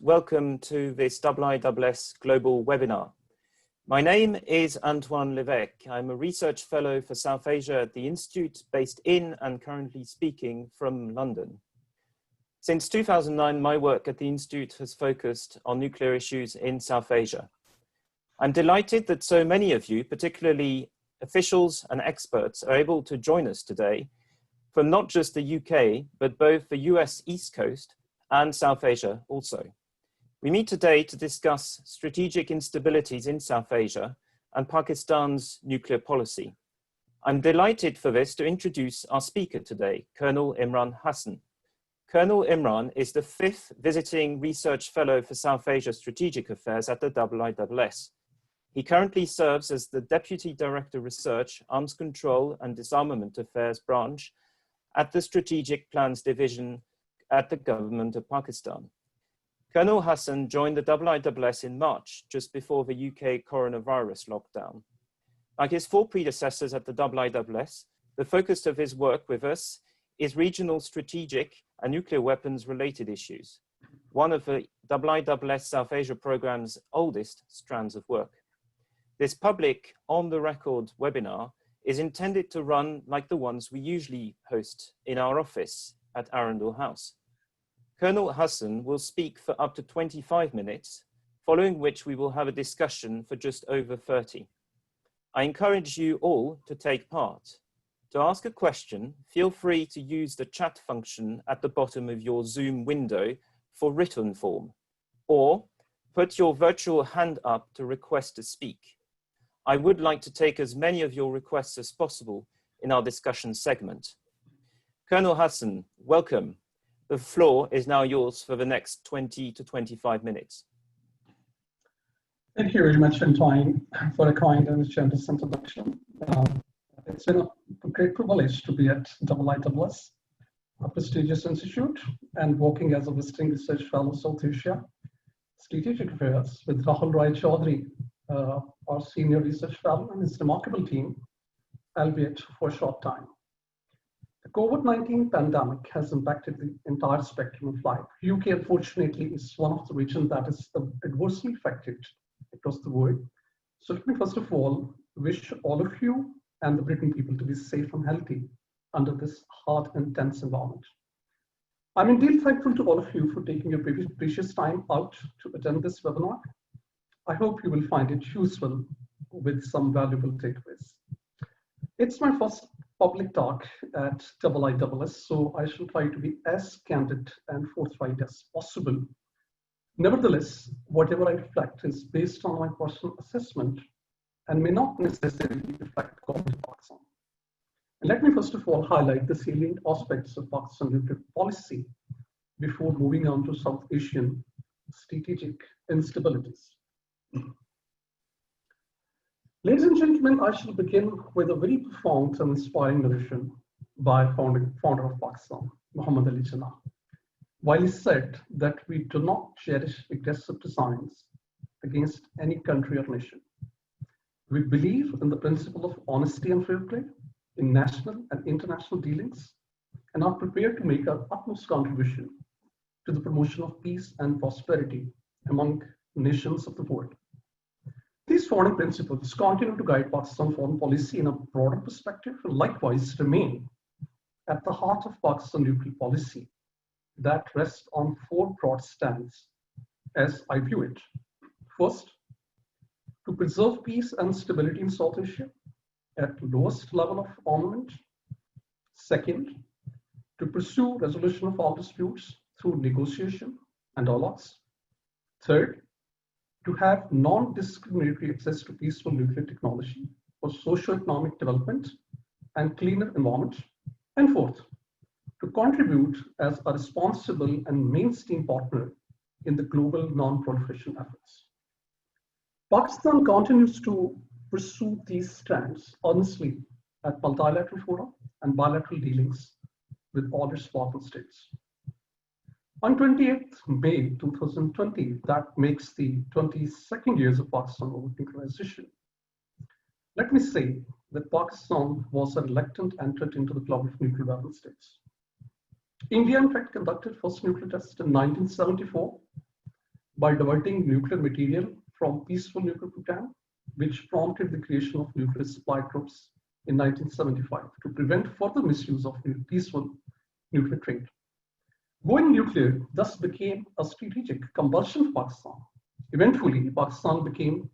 Welcome to this IISS Global webinar. My name is Antoine Levesque. I'm a research fellow for South Asia at the Institute, based in and currently speaking from London. Since 2009, my work at the Institute has focused on nuclear issues in South Asia. I'm delighted that so many of you, particularly officials and experts, are able to join us today from not just the UK, but both the US East Coast and South Asia also. We meet today to discuss strategic instabilities in South Asia and Pakistan's nuclear policy. I'm delighted for this to introduce our speaker today, Colonel Imran Hassan. Colonel Imran is the 5th visiting research fellow for South Asia Strategic Affairs at the IISS. He currently serves as the Deputy Director Research, Arms Control and Disarmament Affairs branch at the Strategic Plans Division at the Government of Pakistan. Colonel Hassan joined the IISS in March, just before the UK coronavirus lockdown. Like his 4 predecessors at the IISS, the focus of his work with us is regional strategic and nuclear weapons related issues, one of the IISS South Asia program's oldest strands of work. This public on-the-record webinar is intended to run like the ones we usually host in our office at Arundel House. Colonel Hassan will speak for up to 25 minutes, following which we will have a discussion for just over 30. I encourage you all to take part. To ask a question, feel free to use the chat function at the bottom of your Zoom window for written form, or put your virtual hand up to request to speak. I would like to take as many of your requests as possible in our discussion segment. Colonel Hassan, welcome. The floor is now yours for the next 20 to 25 minutes. Thank you very much, Antoine, for a kind and generous introduction. It's been a great privilege to be at IISS, a prestigious institute, and working as a visiting research fellow South Asia Strategic Affairs with Rahul Rai Chaudhary, our senior research fellow, and his remarkable team, albeit for a short time. The COVID-19 pandemic has impacted the entire spectrum of life. UK, unfortunately, is one of the regions that is adversely affected across the world. So let me first of all wish all of you and the Britain people to be safe and healthy under this hard and tense environment. I'm indeed thankful to all of you for taking your precious time out to attend this webinar. I hope you will find it useful with some valuable takeaways. It's my first public talk at IISS, so I shall try to be as candid and forthright as possible. Nevertheless, whatever I reflect is based on my personal assessment and may not necessarily reflect government Pakistan. And let me first of all highlight the salient aspects of Pakistan nuclear policy before moving on to South Asian strategic instabilities. Ladies and gentlemen, I shall begin with a very profound and inspiring narration by founder of Pakistan, Muhammad Ali Jinnah, while he said that we do not cherish aggressive designs against any country or nation. We believe in the principle of honesty and fair play in national and international dealings, and are prepared to make our utmost contribution to the promotion of peace and prosperity among nations of the world. These founding principles continue to guide Pakistan's foreign policy in a broader perspective, and likewise remain at the heart of Pakistan nuclear policy that rests on 4 broad strands, as I view it. First, to preserve peace and stability in South Asia at lowest level of armament. Second, to pursue resolution of all disputes through negotiation and dialogues. Third, to have non-discriminatory access to peaceful nuclear technology for socio-economic development and cleaner environment. And fourth, to contribute as a responsible and mainstream partner in the global non-proliferation efforts. Pakistan continues to pursue these strands honestly at multilateral fora and bilateral dealings with all its partner states. On 28th May 2020, that makes the 22nd years of Pakistan over nuclearization. Let me say that Pakistan was a reluctant entrant into the club of nuclear weapon states. India, in fact, conducted first nuclear test in 1974 by diverting nuclear material from peaceful nuclear program, which prompted the creation of nuclear supply groups in 1975 to prevent further misuse of peaceful nuclear trade. Going nuclear thus became a strategic compulsion for Pakistan. Eventually, Pakistan became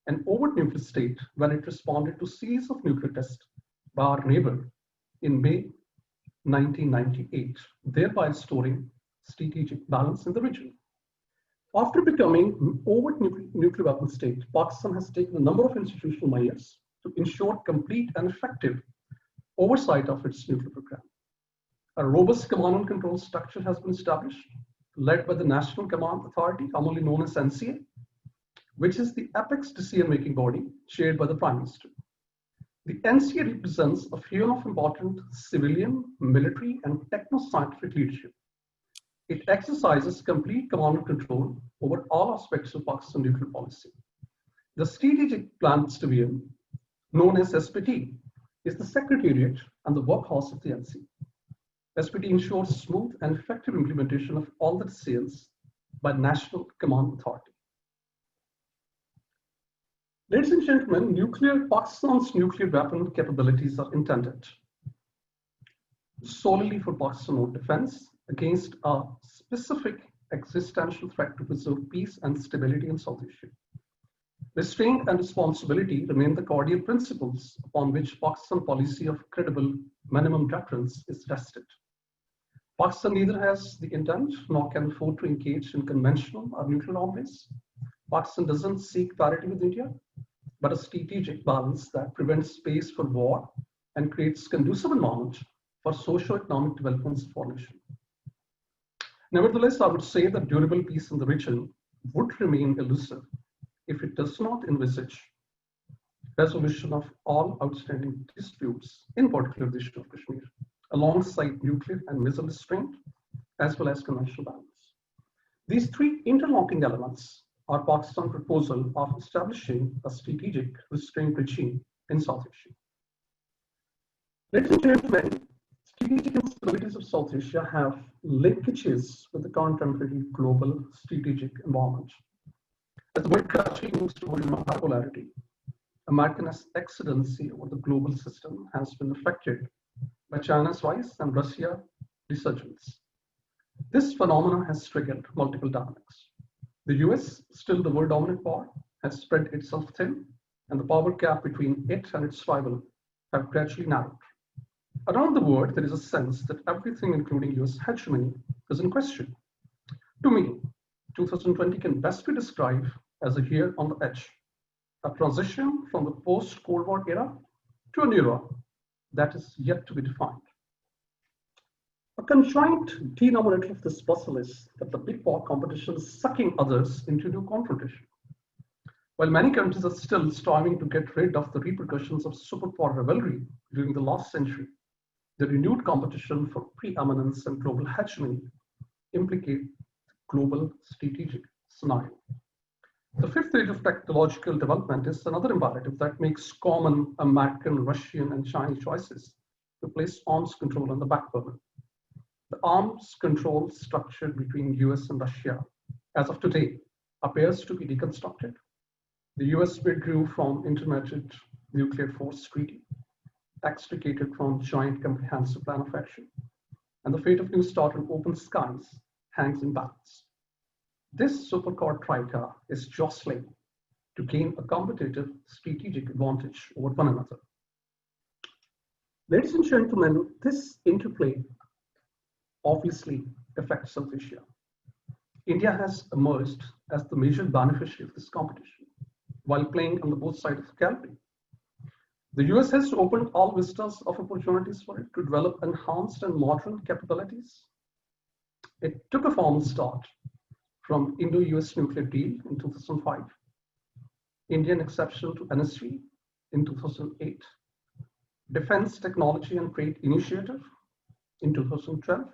an overt nuclear state when it responded to a series of nuclear tests by our neighbor in May 1998, thereby restoring strategic balance in the region. After becoming overt nuclear weapon state, Pakistan has taken a number of institutional measures to ensure complete and effective oversight of its nuclear program. A robust command and control structure has been established, led by the National Command Authority, commonly known as NCA, which is the apex decision-making body chaired by the Prime Minister. The NCA represents a fusion of important civilian, military, and techno-scientific leadership. It exercises complete command and control over all aspects of Pakistan nuclear policy. The Strategic Plans Division, known as SPT, is the secretariat and the workhorse of the NCA. SPT ensures smooth and effective implementation of all the decisions by National Command Authority. Ladies and gentlemen, Pakistan's nuclear weapon capabilities are intended solely for Pakistan's own defense against a specific existential threat to preserve peace and stability in South Asia. Restraint and responsibility remain the cordial principles upon which Pakistan policy of credible minimum deterrence is rested. Pakistan neither has the intent nor can afford to engage in conventional or nuclear arms race. Pakistan doesn't seek parity with India, but a strategic balance that prevents space for war and creates conducive environment for socio-economic developments of our nation. Nevertheless, I would say that durable peace in the region would remain elusive if it does not envisage resolution of all outstanding disputes, in particular the issue of Kashmir, alongside nuclear and missile restraint, as well as conventional balance. These three interlocking elements are Pakistan's proposal of establishing a strategic restraint regime in South Asia. Ladies and gentlemen, strategic instabilities of South Asia have linkages with the contemporary global strategic environment. As the world gradually moves toward multipolarity, America's excedency over the global system has been affected by China's rise and Russia's resurgence. This phenomenon has triggered multiple dynamics. The US, still the world dominant power, has spread itself thin, and the power gap between it and its rival have gradually narrowed. Around the world, there is a sense that everything, including US hegemony, is in question. To me, 2020 can best be described as a year on the edge, a transition from the post-Cold War era to an era that is yet to be defined. A conjoint denominator of this puzzle is that the big power competition is sucking others into new confrontation. While many countries are still striving to get rid of the repercussions of superpower rivalry during the last century, the renewed competition for preeminence and global hegemony implicate global strategic scenario. The fifth age of technological development is another imperative that makes common American, Russian, and Chinese choices to place arms control on the back burner. The arms control structure between US and Russia, as of today, appears to be deconstructed. The US withdrew from Intermediate Nuclear Force Treaty, extricated from Joint Comprehensive Plan of Action, and the fate of New START and Open Skies hangs in balance. This supercore trica is jostling to gain a competitive strategic advantage over one another. Ladies and gentlemen, this interplay obviously affects South Asia. India has emerged as the major beneficiary of this competition, while playing on the both sides of the gallery. The US has opened all vistas of opportunities for it to develop enhanced and modern capabilities. It took a formal start from Indo-US nuclear deal in 2005, Indian exception to NSV in 2008, Defense Technology and Trade Initiative in 2012,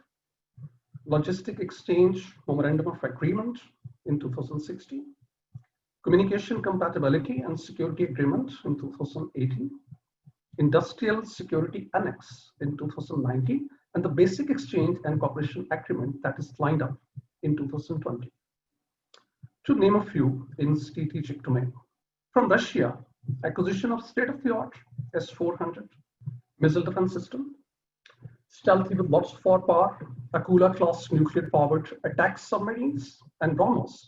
Logistic Exchange Memorandum of Agreement in 2016, Communication Compatibility and Security Agreement in 2018, Industrial Security Annex in 2019, and the Basic Exchange and Cooperation Agreement that is lined up in 2020. to name a few in strategic domain. From Russia, acquisition of state-of-the-art S-400 missile defense system, stealthy with lots of firepower, Akula-class nuclear-powered attack submarines, and BrahMos,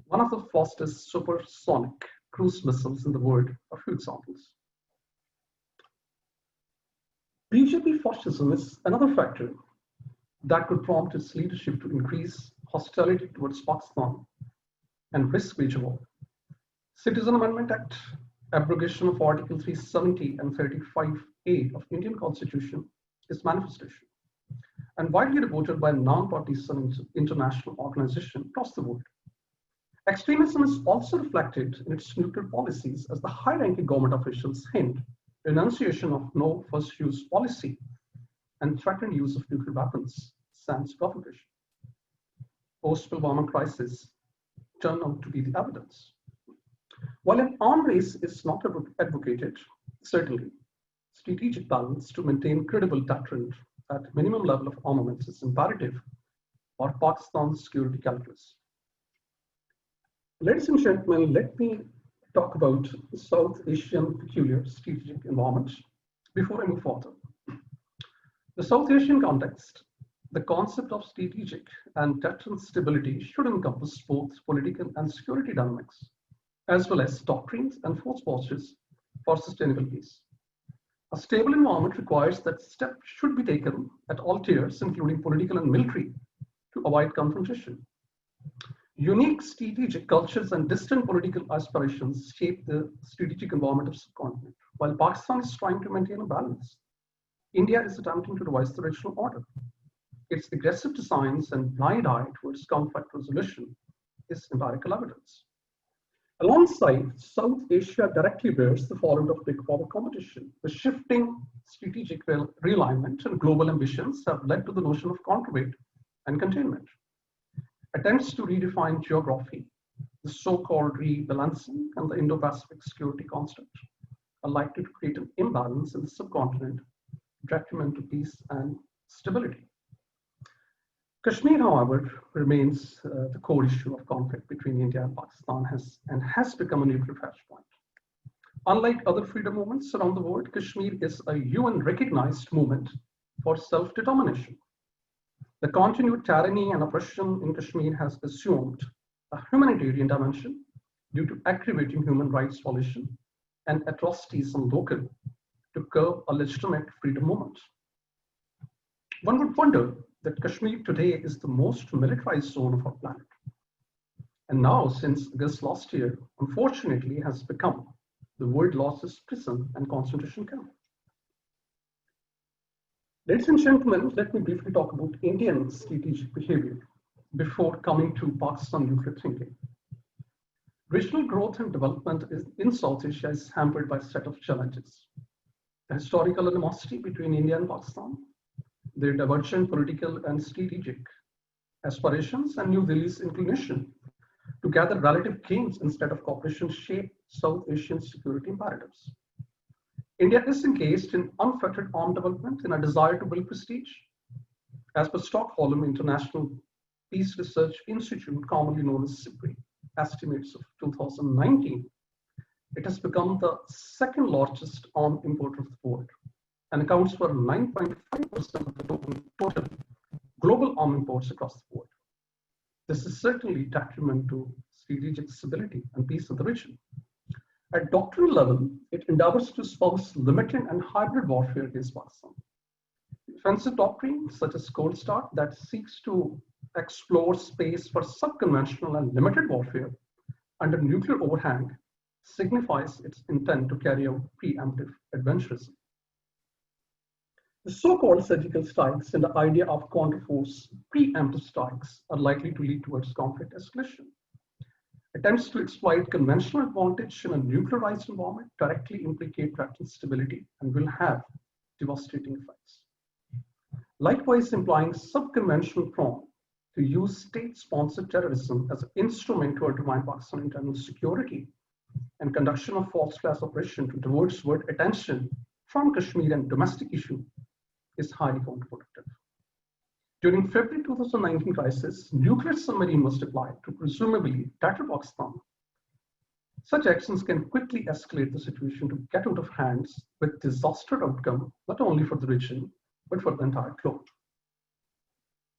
one of the fastest supersonic cruise missiles in the world, are few examples. BJP fascism is another factor that could prompt its leadership to increase hostility towards Pakistan and risk wage war. Citizen Amendment Act, abrogation of Article 370 and 35A of Indian Constitution is manifestation and widely reported by non-partisan international organizations across the world. Extremism is also reflected in its nuclear policies as the high-ranking government officials hint renunciation of no first use policy and threatened use of nuclear weapons sans provocation. Post-Pulwama crisis turned out to be the evidence. While an arms race is not advocated, certainly strategic balance to maintain credible deterrent at minimum level of armaments is imperative for Pakistan's security calculus. Ladies and gentlemen, let me talk about the South Asian peculiar strategic environment before I move further. The South Asian context, the concept of strategic and deterrent stability should encompass both political and security dynamics, as well as doctrines and force postures for sustainable peace. A stable environment requires that steps should be taken at all tiers, including political and military, to avoid confrontation. Unique strategic cultures and distant political aspirations shape the strategic environment of the subcontinent. While Pakistan is trying to maintain a balance, India is attempting to revise the regional order. Its aggressive designs and blind eye towards conflict resolution is empirical evidence. Alongside, South Asia directly bears the fallout of big power competition. The shifting strategic realignment and global ambitions have led to the notion of counterweight and containment. Attempts to redefine geography, the so-called rebalancing, and the Indo-Pacific security construct are likely to create an imbalance in the subcontinent, detriment to peace and stability. Kashmir, however, remains the core issue of conflict between India and Pakistan has become a nuclear flashpoint. Unlike other freedom movements around the world, Kashmir is a UN-recognized movement for self-determination. The continued tyranny and oppression in Kashmir has assumed a humanitarian dimension due to aggravating human rights violation and atrocities on local to curb a legitimate freedom movement. One would wonder that Kashmir today is the most militarized zone of our planet. And now, since August last year, unfortunately has become the world's largest prison and concentration camp. Ladies and gentlemen, let me briefly talk about Indian strategic behavior before coming to Pakistan nuclear thinking. Regional growth and development in South Asia is hampered by a set of challenges. The historical animosity between India and Pakistan, their divergent political and strategic aspirations, and New Delhi's inclination to gather relative gains instead of cooperation shape South Asian security imperatives. India is engaged in unfettered armed development in a desire to build prestige. As per Stockholm International Peace Research Institute, commonly known as SIPRI, estimates of 2019, it has become the second largest arms importer of the world and accounts for 9.5% of the total global arms imports across the board. This is certainly detriment to strategic stability and peace of the region. At doctrinal level, it endeavors to espouse limited and hybrid warfare against Pakistan. Defensive doctrine, such as Cold Start, that seeks to explore space for subconventional and limited warfare under nuclear overhang, signifies its intent to carry out preemptive adventurism. The so-called surgical strikes and the idea of counterforce preemptive strikes are likely to lead towards conflict escalation. Attempts to exploit conventional advantage in a nuclearized environment directly implicate threatened stability and will have devastating effects. Likewise, implying subconventional prone to use state-sponsored terrorism as an instrument to undermine Pakistan's internal security and conduction of false flag operation to divert world attention from Kashmir and domestic issue is highly counterproductive. During February 2019 crisis, nuclear submarine was deployed to presumably tackle Pakistan. Such actions can quickly escalate the situation to get out of hands with disaster outcome, not only for the region, but for the entire globe.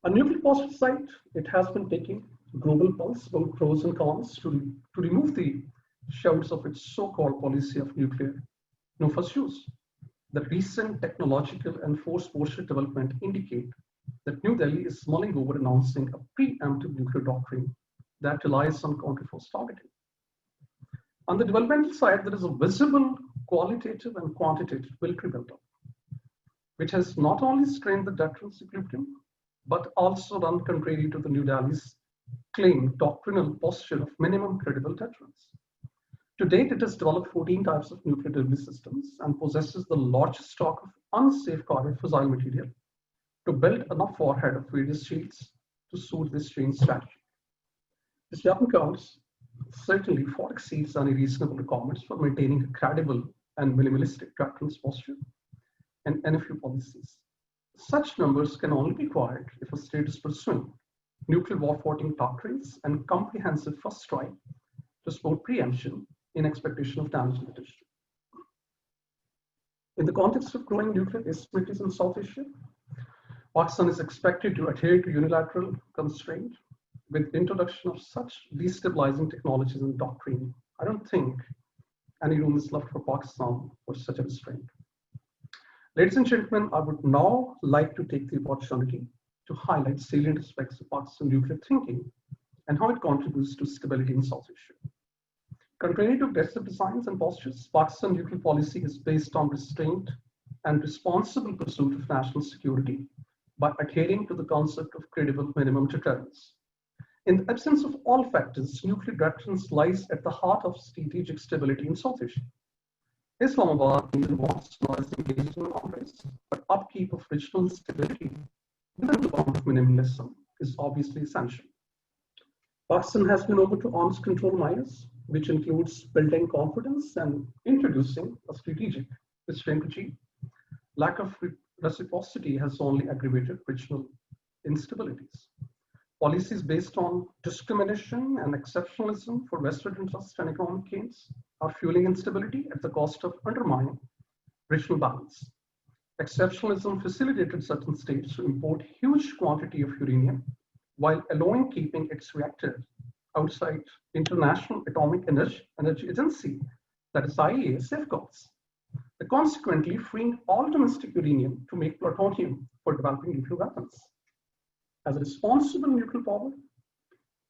On nuclear posture side, it has been taking global pulse about pros and cons to remove the shouts of its so-called policy of nuclear no first use. The recent technological and force posture development indicate that New Delhi is mulling over announcing a preemptive nuclear doctrine that relies on counter-force targeting. On the developmental side, there is a visible qualitative and quantitative military buildup, which has not only strained the deterrence equilibrium, but also run contrary to the New Delhi's claimed doctrinal posture of minimum credible deterrence. To date, it has developed 14 types of nuclear delivery systems and possesses the largest stock of unsafeguarded fissile material to build enough warhead of various shields to suit this change strategy. This weapon counts certainly far exceeds any reasonable requirements for maintaining a credible and minimalistic deterrence posture and NFU policies. Such numbers can only be acquired if a state is pursuing nuclear warfighting doctrines and comprehensive first strike to support preemption in expectation of damage mitigation. In the context of growing nuclear asymmetries in South Asia, Pakistan is expected to adhere to unilateral constraint with introduction of such destabilizing technologies and doctrine. I don't think any room is left for Pakistan for such a restraint. Ladies and gentlemen, I would now like to take the opportunity to highlight salient aspects of Pakistan nuclear thinking and how it contributes to stability in South Asia. Contrary to aggressive designs and postures, Pakistan nuclear policy is based on restraint and responsible pursuit of national security by adhering to the concept of credible minimum deterrence. In the absence of all factors, nuclear deterrence lies at the heart of strategic stability in South Asia. Islamabad neither wants nor is engaged in conflicts, but upkeep of regional stability within the bound of minimalism is obviously essential. Pakistan has been open to arms control measures, which includes building confidence and introducing a strategic restraint regime. Lack of reciprocity has only aggravated regional instabilities. Policies based on discrimination and exceptionalism for Western interests and economic gains are fueling instability at the cost of undermining regional balance. Exceptionalism facilitated certain states to import huge quantity of uranium while allowing keeping its reactor outside International Atomic Energy Agency, that is IAEA, safeguards, consequently freeing all domestic uranium to make plutonium for developing nuclear weapons. As a responsible nuclear power,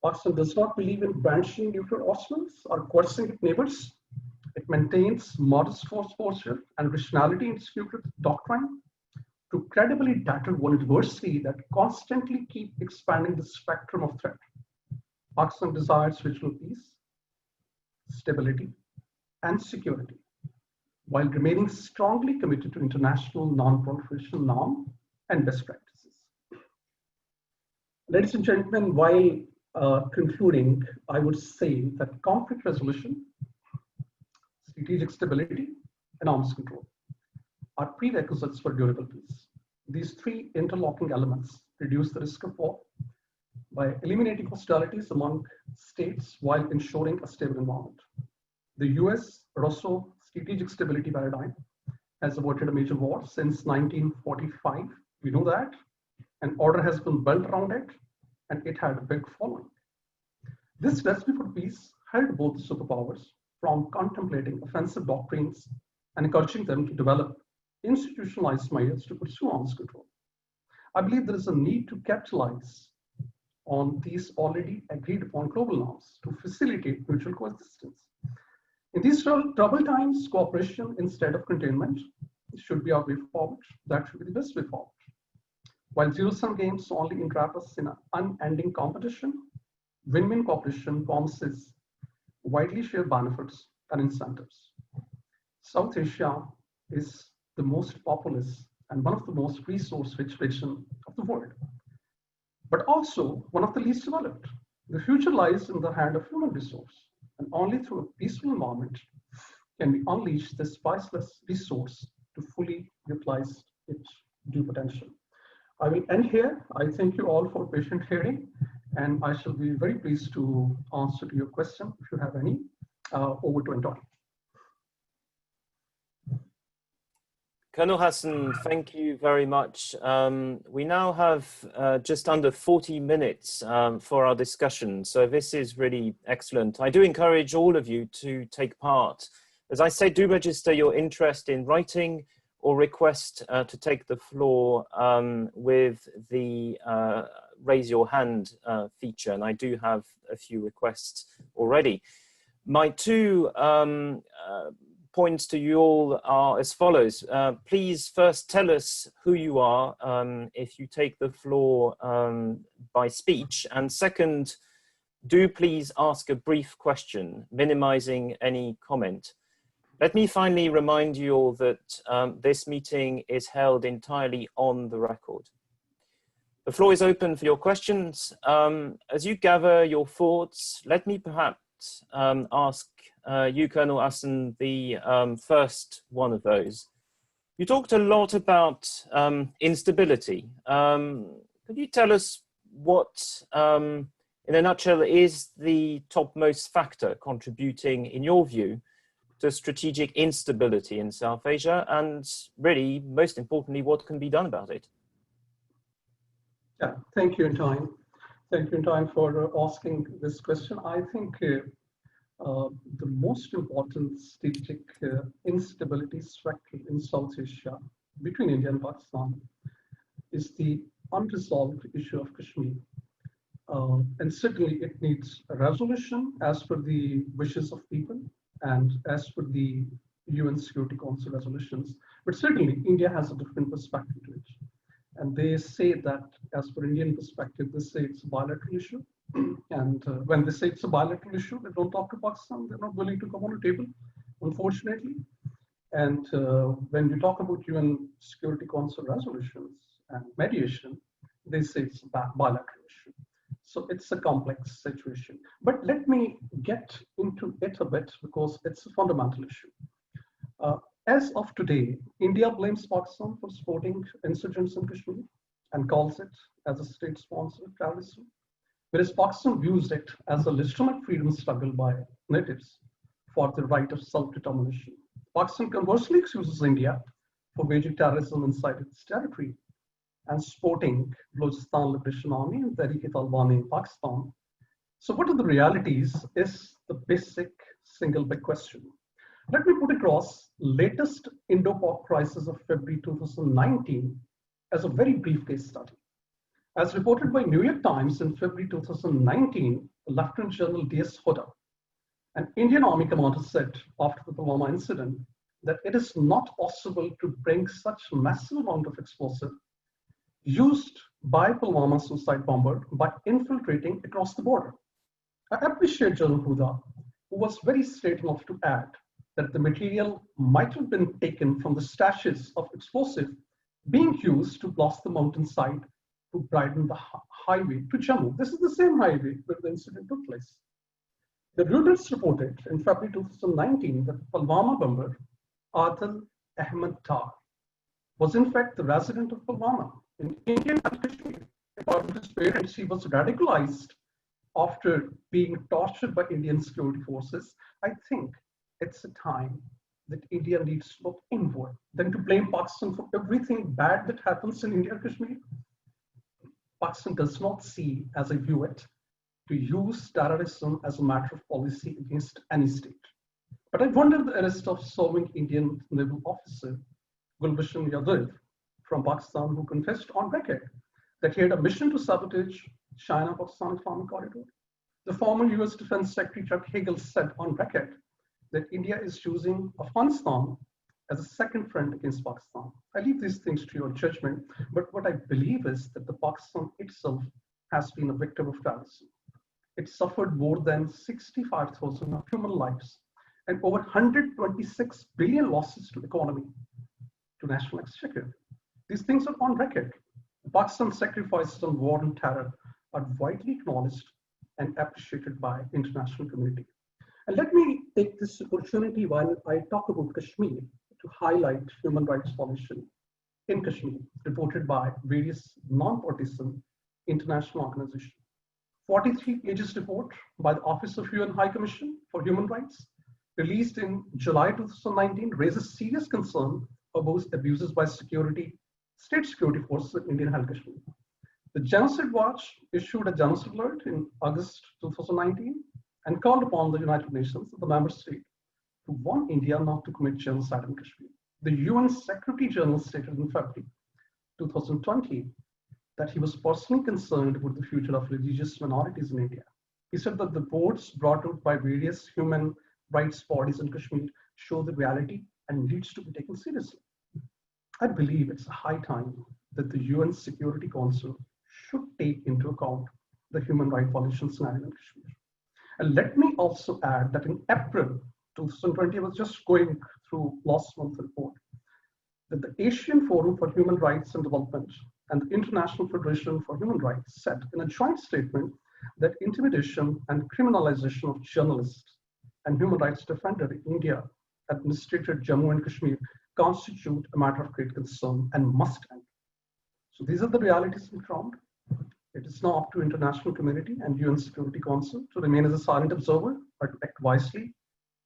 Pakistan does not believe in brandishing nuclear arsenals or coercing its neighbors. It maintains modest force posture and rationality in its nuclear doctrine to credibly deter one adversity that constantly keep expanding the spectrum of threat. Pakistan desires regional peace, stability, and security, while remaining strongly committed to international non-proliferation norm and best practices. Ladies and gentlemen, while concluding, I would say that conflict resolution, strategic stability, and arms control are prerequisites for durable peace. These three interlocking elements reduce the risk of war by eliminating hostilities among states while ensuring a stable environment. The US-Russo strategic stability paradigm has avoided a major war since 1945. We know that. An order has been built around it, and it had a big following. This recipe for peace held both superpowers from contemplating offensive doctrines and encouraging them to develop institutionalized measures to pursue arms control. I believe there is a need to capitalize on these already agreed upon global norms to facilitate mutual coexistence. In these troubled times, cooperation instead of containment should be our way forward. That should be the best way forward. While zero-sum games only entrap us in an unending competition, win-win cooperation promises widely shared benefits and incentives. South Asia is the most populous and one of the most resource-rich regions of the world, but also one of the least developed. The future lies in the hand of human resource, and only through a peaceful environment can we unleash this priceless resource to fully utilize its due potential. I will end here. I thank you all for patient hearing, and I shall be very pleased to answer to your question if you have any. Over to Anton. Colonel Hassan, thank you very much. We now have just under 40 minutes for our discussion, so this is really excellent. I do encourage all of you to take part. As I say, do register your interest in writing or request to take the floor with the raise your hand feature, and I do have a few requests already. My two points to you all are as follows. Please first tell us who you are if you take the floor by speech, and second, do please ask a brief question, minimizing any comment. Let me finally remind you all that this meeting is held entirely on the record. The floor is open for your questions. As you gather your thoughts, let me perhaps ask you, Colonel Hassan, the first one of those. You talked a lot about instability. Could you tell us what, in a nutshell, is the topmost factor contributing, in your view, to strategic instability in South Asia, and really, most importantly, what can be done about it? Yeah, thank you, Anton. Thank you, Anton, for asking this question. I think the most important strategic instability factor in South Asia between India and Pakistan is the unresolved issue of Kashmir. And certainly it needs a resolution as per the wishes of people and as per the UN Security Council resolutions. But certainly India has a different perspective to it. And they say that as per Indian perspective, they say it's a bilateral issue. And when they say it's a bilateral issue, they don't talk to Pakistan. They're not willing to come on the table, unfortunately. And when you talk about UN Security Council resolutions and mediation, they say it's a bilateral issue. So it's a complex situation. But let me get into it a bit because it's a fundamental issue. As of today, India blames Pakistan for supporting insurgents in Kashmir and calls it as a state-sponsored terrorism, whereas Pakistan views it as a legitimate freedom struggle by natives for the right of self-determination. Pakistan conversely accuses India for waging terrorism inside its territory and supporting Balochistan Liberation Army and Tehreek-e-Taliban in Pakistan. So what are the realities is the basic single big question. Let me put across latest Indo-Pak crisis of February 2019 as a very brief case study. As reported by New York Times in February 2019, Lieutenant General D.S. Huda, an Indian Army commander, said after the Pulwama incident that it is not possible to bring such massive amount of explosive used by Pulwama suicide bomber by infiltrating across the border. I appreciate General Huda, who was very straight enough to add that the material might have been taken from the stashes of explosive being used to blast the mountainside to brighten the highway to Jammu. This is the same highway where the incident took place. The Reuters reported in February 2019 that Pulwama bomber Adil Ahmed Dar was in fact the resident of Pulwama in Indian Kashmir. According to his parents, he was radicalized after being tortured by Indian security forces. I think it's a time that India needs to look inward than to blame Pakistan for everything bad that happens in India and Kashmir. Pakistan does not see, as I view it, to use terrorism as a matter of policy against any state. But I wonder the arrest of serving Indian naval officer Gulbashan Yadav from Pakistan, who confessed on record that he had a mission to sabotage China-Pakistan Islamic corridor. The former US Defense Secretary Chuck Hagel said on record that India is using Afghanistan as a second front against Pakistan. I leave these things to your judgment, but what I believe is that the Pakistan itself has been a victim of terrorism. It suffered more than 65,000 of human lives and over 126 billion losses to the economy, to national exchequer. These things are on record. Pakistan's sacrifices on war and terror are widely acknowledged and appreciated by international community. And let me take this opportunity while I talk about Kashmir to highlight human rights violation in Kashmir, reported by various non-partisan international organizations. 43 pages report by the Office of UN High Commission for Human Rights, released in July 2019, raises serious concern about abuses by state security forces in Indian High Kashmir. The Genocide Watch issued a genocide alert in August 2019 and called upon the United Nations, the member state, to warn India not to commit genocide in Kashmir. The UN Secretary General stated in February 2020 that he was personally concerned about the future of religious minorities in India. He said that the reports brought out by various human rights bodies in Kashmir show the reality and needs to be taken seriously. I believe it's high time that the UN Security Council should take into account the human rights violation scenario in Kashmir. And let me also add that in April 2020, I was just going through last month's report, that the Asian Forum for Human Rights and Development and the International Federation for Human Rights said in a joint statement that intimidation and criminalization of journalists and human rights defenders in India administered Jammu and Kashmir constitute a matter of great concern and must end. So these are the realities on the ground. It is now up to international community and UN Security Council to remain as a silent observer, but act wisely,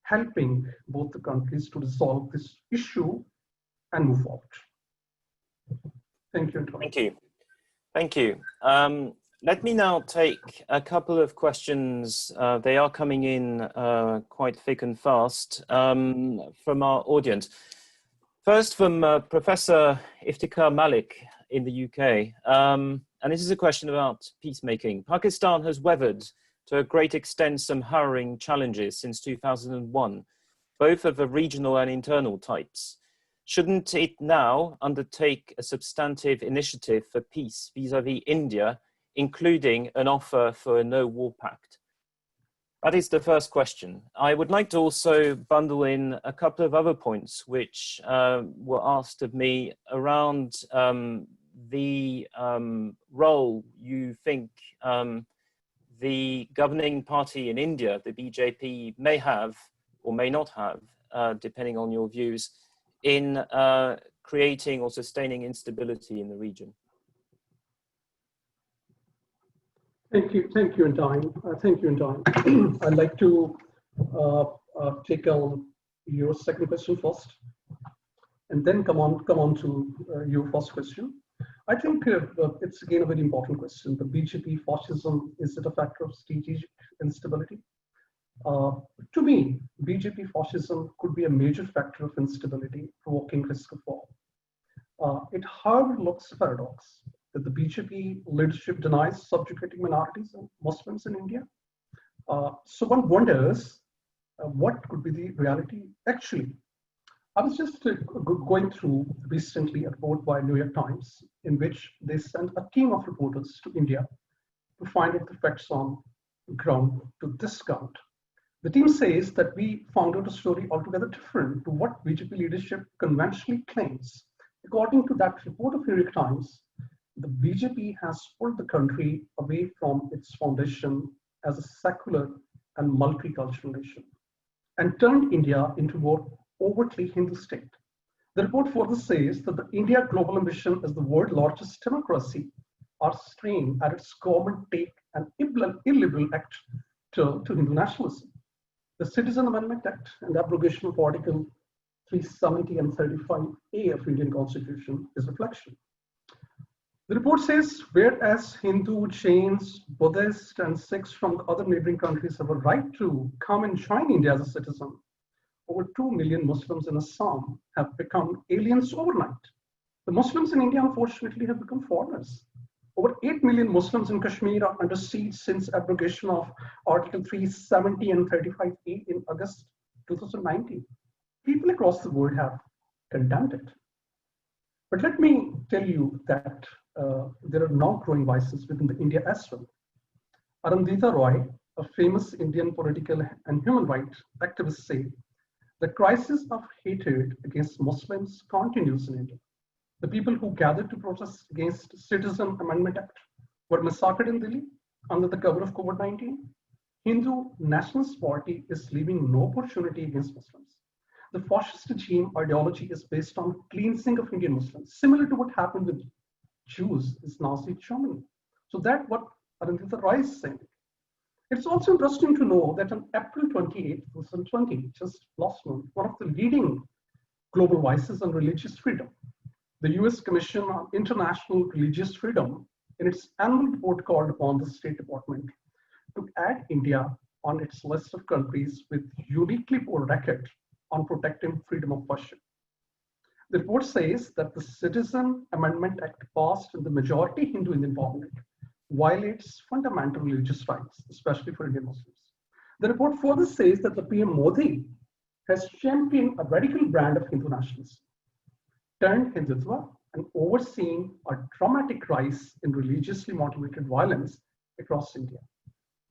helping both the countries to resolve this issue and move forward. Thank you. Thank you. Thank you. Let me now take a couple of questions. They are coming in quite thick and fast from our audience. First, from Professor Iftikhar Malik in the UK. And this is a question about peacemaking. Pakistan has weathered to a great extent some harrowing challenges since 2001, both of the regional and internal types. Shouldn't it now undertake a substantive initiative for peace vis-à-vis India, including an offer for a no-war pact? That is the first question. I would like to also bundle in a couple of other points which were asked of me around the role you think the governing party in India, the BJP, may have or may not have, depending on your views, in creating or sustaining instability in the region. Thank you, Undyne. Thank you, Undyne. I'd like to take on your second question first, and then come on to your first question. I think it's again a very important question. The BJP fascism, is it a factor of strategic instability? To me, BJP fascism could be a major factor of instability, provoking risk of war. It, however, looks a paradox that the BJP leadership denies subjugating minorities and Muslims in India. So one wonders what could be the reality actually. I was just going through recently a report by New York Times in which they sent a team of reporters to India to find out the facts on the ground to discount. The team says that we found out a story altogether different to what BJP leadership conventionally claims. According to that report of New York Times, the BJP has pulled the country away from its foundation as a secular and multicultural nation and turned India into a more overtly Hindu state. The report further says that the India global ambition as the world's largest democracy are strained at its government take an illiberal act to Hindu nationalism. The Citizen Amendment Act and abrogation of Article 370 and 35A of Indian Constitution is reflection. The report says, whereas Hindu, Jains, Buddhists, and Sikhs from other neighboring countries have a right to come and join India as a citizen, over 2 million Muslims in Assam have become aliens overnight. The Muslims in India, unfortunately, have become foreigners. Over 8 million Muslims in Kashmir are under siege since abrogation of Article 370 and 35A in August 2019. People across the world have condemned it. But let me tell you that there are now growing vices within the India as well. Arundhati Roy, a famous Indian political and human rights activist, said, the crisis of hatred against Muslims continues in India. The people who gathered to protest against Citizen Amendment Act were massacred in Delhi under the cover of COVID-19. Hindu Nationalist Party is leaving no opportunity against Muslims. the fascist regime ideology is based on cleansing of Indian Muslims, similar to what happened with Jews in Nazi Germany. So that's what Arundhati Roy is saying. It's also interesting to know that on April 28, 2020, just last month, one of the leading global voices on religious freedom, the US Commission on International Religious Freedom, in its annual report called upon the State Department to add India on its list of countries with uniquely poor record on protecting freedom of worship. The report says that the Citizen Amendment Act passed in the majority Hindu Indian parliament violates fundamental religious rights, especially for Indian Muslims. The report further says that the PM Modi has championed a radical brand of Hindu nationalism, turned Hindutva, and overseen a dramatic rise in religiously motivated violence across India.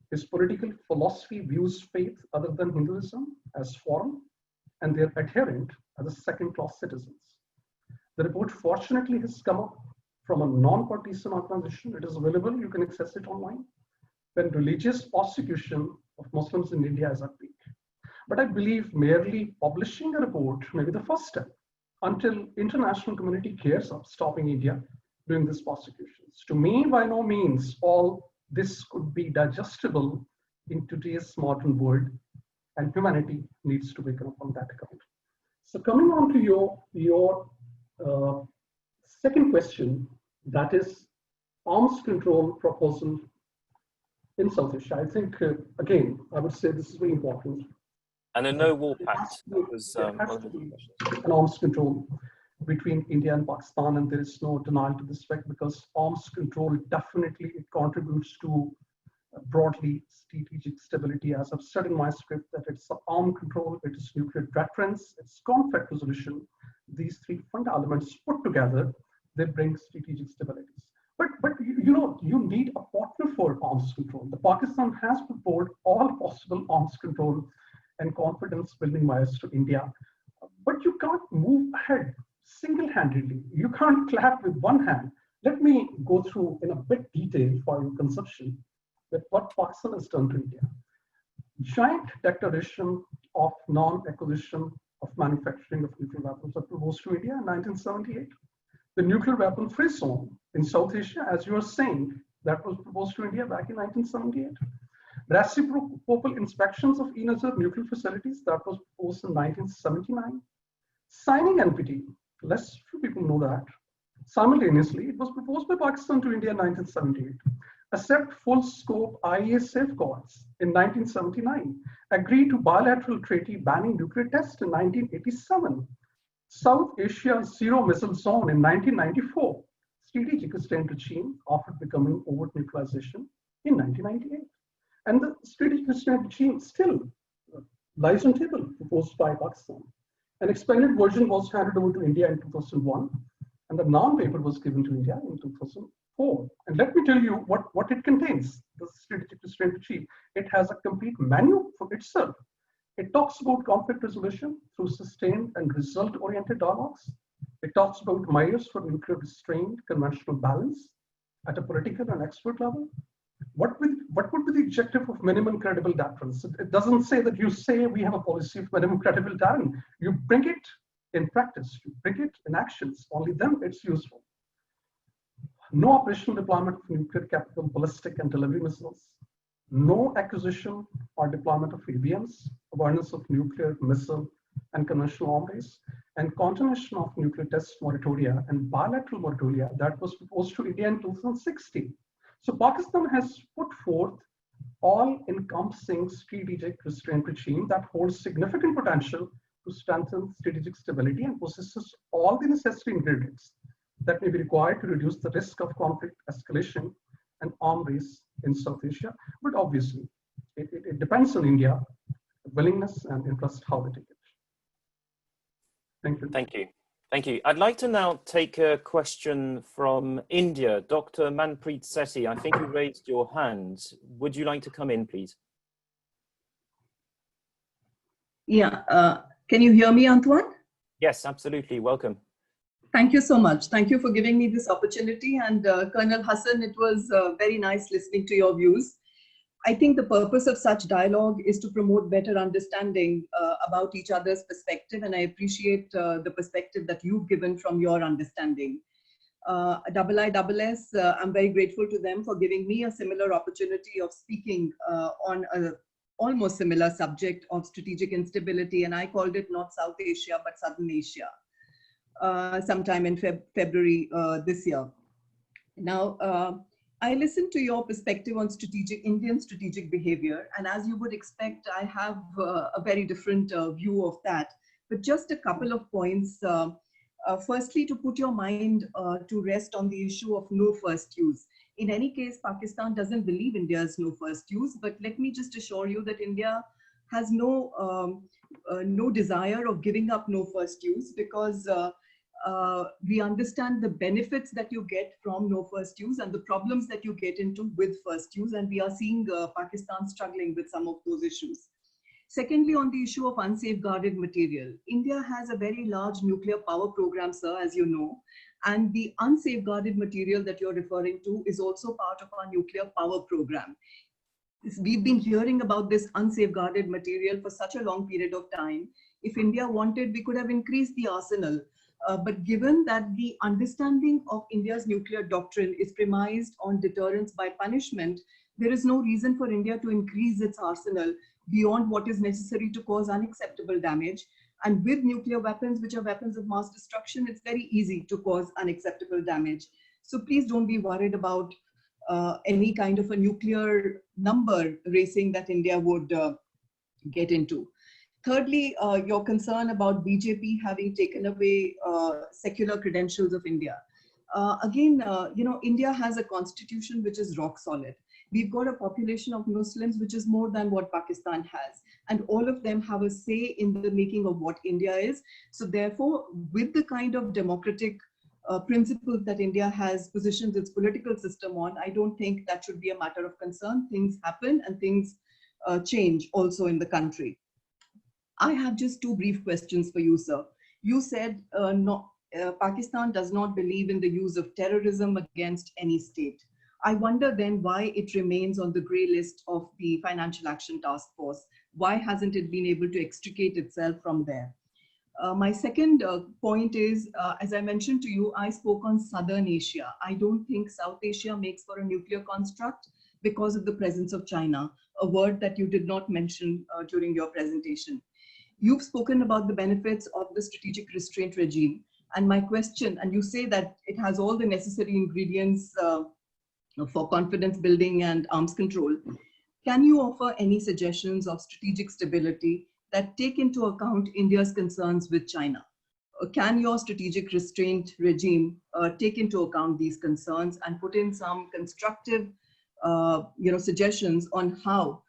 His political philosophy views faith other than Hinduism as foreign and their adherent as second-class citizens. The report fortunately has come up from a non-partisan organization. It is available, you can access it online, when religious persecution of Muslims in India is at peak. But I believe merely publishing a report may be the first step until international community cares of stopping India doing these persecutions. To me, by no means all this could be digestible in today's modern world, and humanity needs to wake up on that account. So coming on to your second question, that is arms control proposal in South Asia. I think, again, I would say this is very important. And a no-war pact. There has to be an arms control between India and Pakistan, and there is no denial to this fact, because arms control definitely it contributes to broadly strategic stability. As I've said in my script, that it's arms control, it is nuclear deterrence, it's conflict resolution. These three fund elements put together, they bring strategic stabilities. But you need a partner for arms control. The Pakistan has proposed all possible arms control and confidence building measures to India, but you can't move ahead single-handedly. You can't clap with one hand. Let me go through in a bit detail for your consumption with what Pakistan has done to India. Giant declaration of non-acquisition of manufacturing of nuclear weapons was proposed to India in 1978. The nuclear weapon free zone in South Asia, as you are saying, that was proposed to India back in 1978. Reciprocal inspections of energy nuclear facilities, that was proposed in 1979. Signing NPT, less few people know that. Simultaneously, it was proposed by Pakistan to India in 1978. Accept full scope IAEA safeguards in 1979. Agree to bilateral treaty banning nuclear tests in 1987. South Asia Zero Missile Zone in 1994. Strategic restraint regime offered becoming overt nuclearization in 1998. And the strategic restraint regime still lies on table, proposed by Pakistan. An expanded version was handed over to India in 2001, and the non-paper was given to India in 2004. And let me tell you what it contains, the strategic restraint regime. It has a complete manual for itself. It talks about conflict resolution through sustained and result-oriented dialogues. It talks about measures for nuclear restraint, conventional balance at a political and expert level. What would be the objective of minimum credible deterrence? It doesn't say that you say we have a policy of minimum credible deterrence. You bring it in practice, you bring it in actions, only then it's useful. No operational deployment of nuclear capable ballistic and delivery missiles. No acquisition or deployment of ABMs, awareness of nuclear, missile, and conventional arms, and continuation of nuclear test moratoria and bilateral moratoria that was proposed to India in 2016. So Pakistan has put forth all-encompassing strategic restraint regime that holds significant potential to strengthen strategic stability and possesses all the necessary ingredients that may be required to reduce the risk of conflict escalation and arms race in South Asia. But obviously, it depends on India, willingness and interest, how they take it. Thank you. Thank you. Thank you. I'd like to now take a question from India. Dr. Manpreet Sethi, I think you raised your hand. Would you like to come in, please? Yeah. Can you hear me, Antoine? Yes, absolutely. Welcome. Thank you so much. Thank you for giving me this opportunity. And Colonel Hassan, it was very nice listening to your views. I think the purpose of such dialogue is to promote better understanding about each other's perspective, and I appreciate the perspective that you've given from your understanding. IISS, I'm very grateful to them for giving me a similar opportunity of speaking on a almost similar subject of strategic instability, and I called it not South Asia, but Southern Asia, sometime in February this year. Now, I listened to your perspective on Indian strategic behavior, and as you would expect, I have a very different view of that. But just a couple of points. Firstly, to put your mind to rest on the issue of no first use. In any case, Pakistan doesn't believe India's no first use, but let me just assure you that India has no desire of giving up no first use, because we understand the benefits that you get from no first use and the problems that you get into with first use, and we are seeing Pakistan struggling with some of those issues. Secondly, on the issue of unsafeguarded material, India has a very large nuclear power program, sir, as you know, and the unsafeguarded material that you're referring to is also part of our nuclear power program. We've been hearing about this unsafeguarded material for such a long period of time. If India wanted, we could have increased the arsenal. But given that the understanding of India's nuclear doctrine is premised on deterrence by punishment, there is no reason for India to increase its arsenal beyond what is necessary to cause unacceptable damage. And with nuclear weapons, which are weapons of mass destruction, it's very easy to cause unacceptable damage. So please don't be worried about any kind of a nuclear number racing that India would get into. Thirdly, your concern about BJP having taken away secular credentials of India. Again, India has a constitution which is rock solid. We've got a population of Muslims which is more than what Pakistan has, and all of them have a say in the making of what India is. So therefore, with the kind of democratic principles that India has positioned its political system on, I don't think that should be a matter of concern. Things happen and things change also in the country. I have just two brief questions for you, sir. You said Pakistan does not believe in the use of terrorism against any state. I wonder then why it remains on the grey list of the Financial Action Task Force. Why hasn't it been able to extricate itself from there? My second point is, as I mentioned to you, I spoke on Southern Asia. I don't think South Asia makes for a nuclear construct because of the presence of China, a word that you did not mention during your presentation. You've spoken about the benefits of the strategic restraint regime. And my question, and you say that it has all the necessary ingredients for confidence building and arms control. Can you offer any suggestions of strategic stability that take into account India's concerns with China? Can your strategic restraint regime take into account these concerns and put in some constructive suggestions on how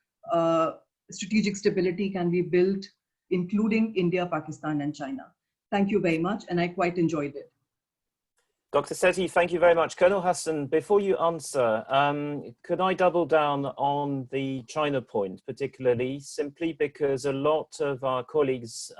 strategic stability can be built, including India, Pakistan, and China? Thank you very much, and I quite enjoyed it. Dr. Sethi, thank you very much. Colonel Hassan, before you answer, could I double down on the China point, particularly simply because a lot of our colleagues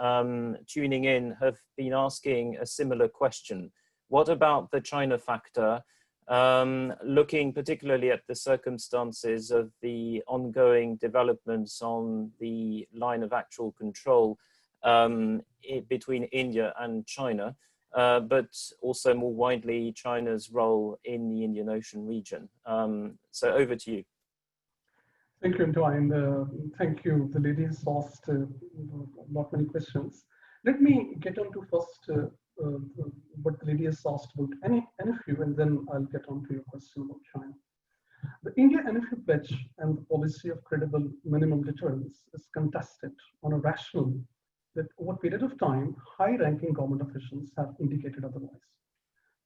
tuning in have been asking a similar question. What about the China factor, looking particularly at the circumstances of the ongoing developments on the line of actual control between India and China? But also more widely, China's role in the Indian Ocean region. So over to you. Thank you, Antoine. Thank you. The ladies asked not many questions. Let me get on to first what the ladies asked about NFU, and then I'll get on to your question about China. The India NFU pledge and the policy of credible minimum deterrence is contested on a rational that over a period of time, high-ranking government officials have indicated otherwise.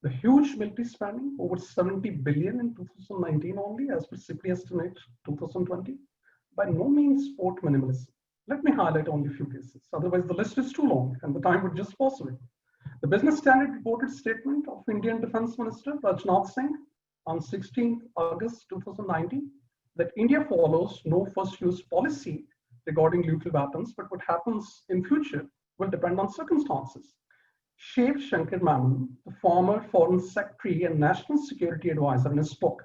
The huge military spending, over 70 billion in 2019 only, as per CIPRI estimate 2020, by no means support minimalism. Let me highlight only a few cases, otherwise the list is too long and the time would just pass away. The Business Standard reported statement of Indian Defence Minister Rajnath Singh on 16th August 2019 that India follows no first use policy regarding lethal weapons, but what happens in future will depend on circumstances. Shiv Shankar Menon, the former Foreign Secretary and National Security Advisor, in his book,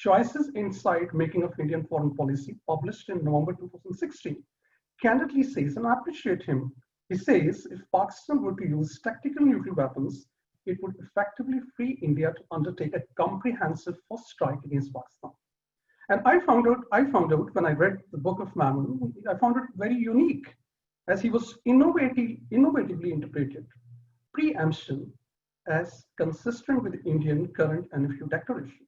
Choices Inside Making of Indian Foreign Policy, published in November 2016, candidly says, and I appreciate him, he says, if Pakistan were to use tactical nuclear weapons, it would effectively free India to undertake a comprehensive first strike against Pakistan. And I found out when I read the Book of Mammon, I found it very unique, as he was innovatively interpreted preemption as consistent with the Indian current NFU declaration.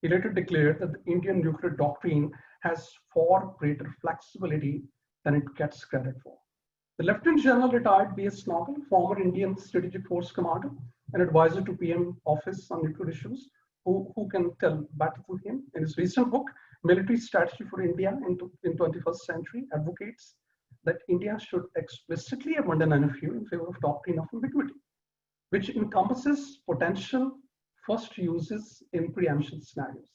He later declared that the Indian nuclear doctrine has far greater flexibility than it gets credit for. The Lieutenant General retired B.S. Nagal, former Indian Strategic Force Commander and advisor to PM Office on nuclear issues, who can tell better than him, in his recent book, Military Strategy for India in 21st Century, advocates that India should explicitly abandon NFU in favor of doctrine of ambiguity, which encompasses potential first uses in preemption scenarios.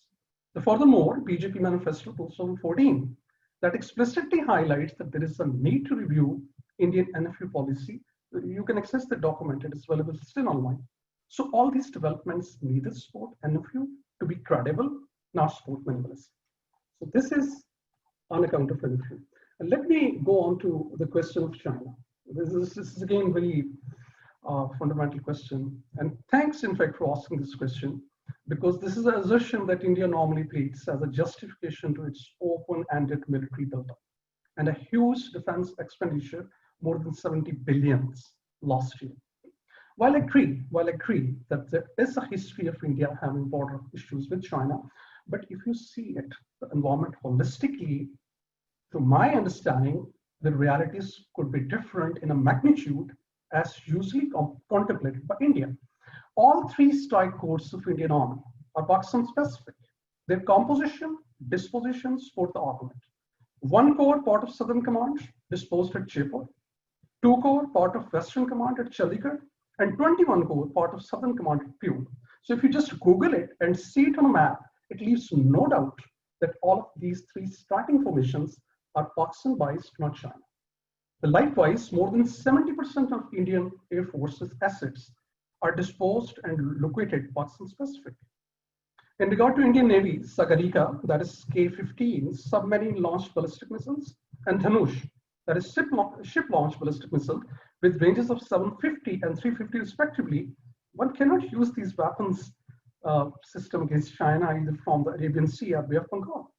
Furthermore, BJP Manifesto 2014 that explicitly highlights that there is a need to review Indian NFU policy. You can access the document, it is available still online. So all these developments neither support NFU to be credible nor support minimalism. So this is on account of NFU. And let me go on to the question of China. This is again very fundamental question. And thanks, in fact, for asking this question, because this is an assertion that India normally treats as a justification to its open-ended military buildup and a huge defense expenditure, more than 70 billions last year. While I agree that there is a history of India having border issues with China, but if you see it, the environment holistically, to my understanding, the realities could be different in a magnitude as usually contemplated by India. All three strike codes of Indian Army are Pakistan specific. Their composition, disposition support the argument. One corps, part of Southern Command, disposed at Jaipur. Two corps, part of Western Command at Chandigarh. And 21 corps, part of Southern Command at Pune. So if you just Google it and see it on a map, it leaves no doubt that all of these three striking formations are Pakistan-based, not China. Likewise, more than 70% of Indian Air Force's assets are disposed and located Pakistan-specific. In regard to Indian Navy, Sagarika, that is K-15 submarine-launched ballistic missiles, and Dhanush, that is ship-launched ballistic missile, with ranges of 750 and 350 respectively, one cannot use these weapons system against China either from the Arabian Sea or Bay of Bengal.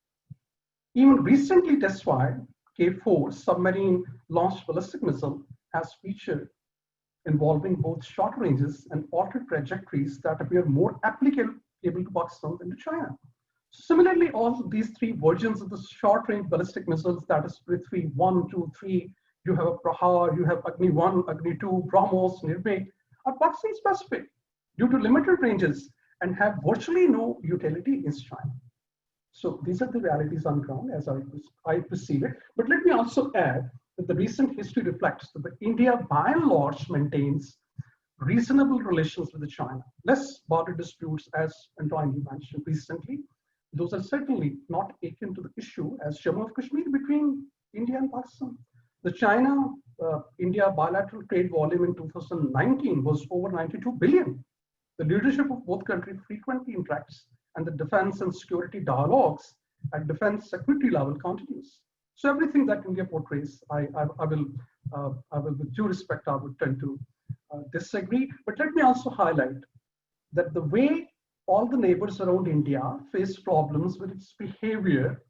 Even recently test-fired K-4 submarine-launched ballistic missile has featured involving both short ranges and altered trajectories that appear more applicable to Pakistan than to China. Similarly, all these three versions of the short-range ballistic missiles, that is Prithvi 1, 2, 3, you have a Prahar, you have Agni 1, Agni 2, BrahMos, Nirbhay, are Pakistan-specific due to limited ranges and have virtually no utility against China. So these are the realities on ground as I perceive it. But let me also add that the recent history reflects that India, by and large, maintains reasonable relations with China. Less border disputes, as Antoine mentioned recently. Those are certainly not akin to the issue as Jammu and Kashmir between India and Pakistan. The China-India bilateral trade volume in 2019 was over 92 billion. The leadership of both countries frequently interacts, and the defense and security dialogues at defense security level continues. So everything that India portrays, I will, with due respect, I would tend to disagree. But let me also highlight that the way all the neighbors around India face problems with its behavior,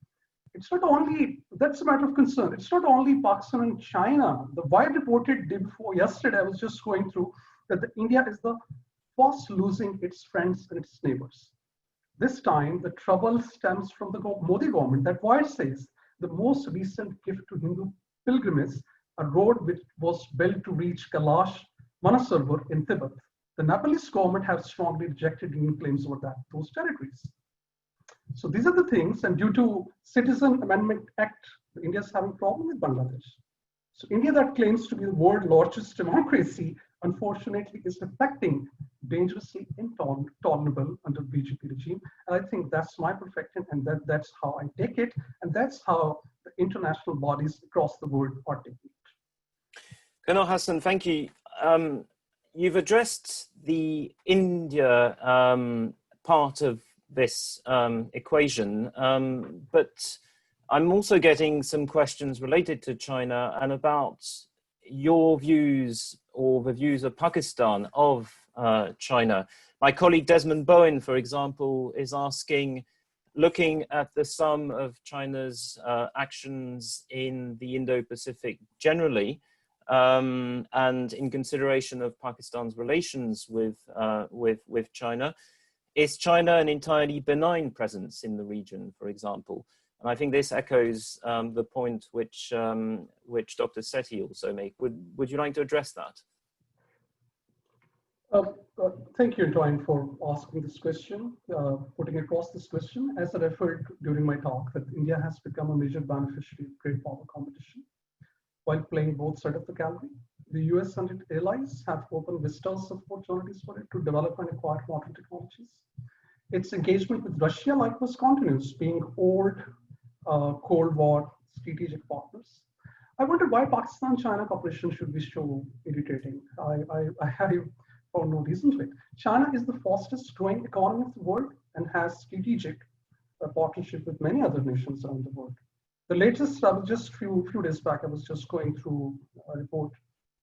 it's not only, that's a matter of concern. It's not only Pakistan and China. The Wired reported day before yesterday, I was just going through that India is the fast losing its friends and its neighbors. This time, the trouble stems from the Modi government. That Wired says the most recent gift to Hindu pilgrims, a road which was built to reach Kailash Manasarovar in Tibet. The Nepalese government has strongly rejected Indian claims over those territories. So these are the things, and due to Citizen Amendment Act, India is having a problem with Bangladesh. So India, that claims to be the world's largest democracy, unfortunately is affecting dangerously intolerable under BJP regime. And I think that's my perspective, and that's how I take it, and that's how the international bodies across the world are taking it. Colonel Hassan, thank you. You've addressed the India part of this equation, but I'm also getting some questions related to China and about your views or the views of Pakistan of China. My colleague Desmond Bowen, for example, is asking, looking at the sum of China's actions in the Indo-Pacific generally, and in consideration of Pakistan's relations with China, is China an entirely benign presence in the region, for example? And I think this echoes the point which Dr. Sethi also made. Would you like to address that? Thank you, Antoine, for asking this question, putting across this question. As I referred during my talk, that India has become a major beneficiary of great power competition while playing both sides of the gallery. The US and its allies have opened vistas of opportunities for it to develop and acquire modern technologies. Its engagement with Russia likewise continues, being old Cold War strategic partners. I wonder why Pakistan-China cooperation should be so irritating. I have found no reason to it. China is the fastest growing economy of the world and has strategic partnership with many other nations around the world. The latest, just few days back, I was just going through a report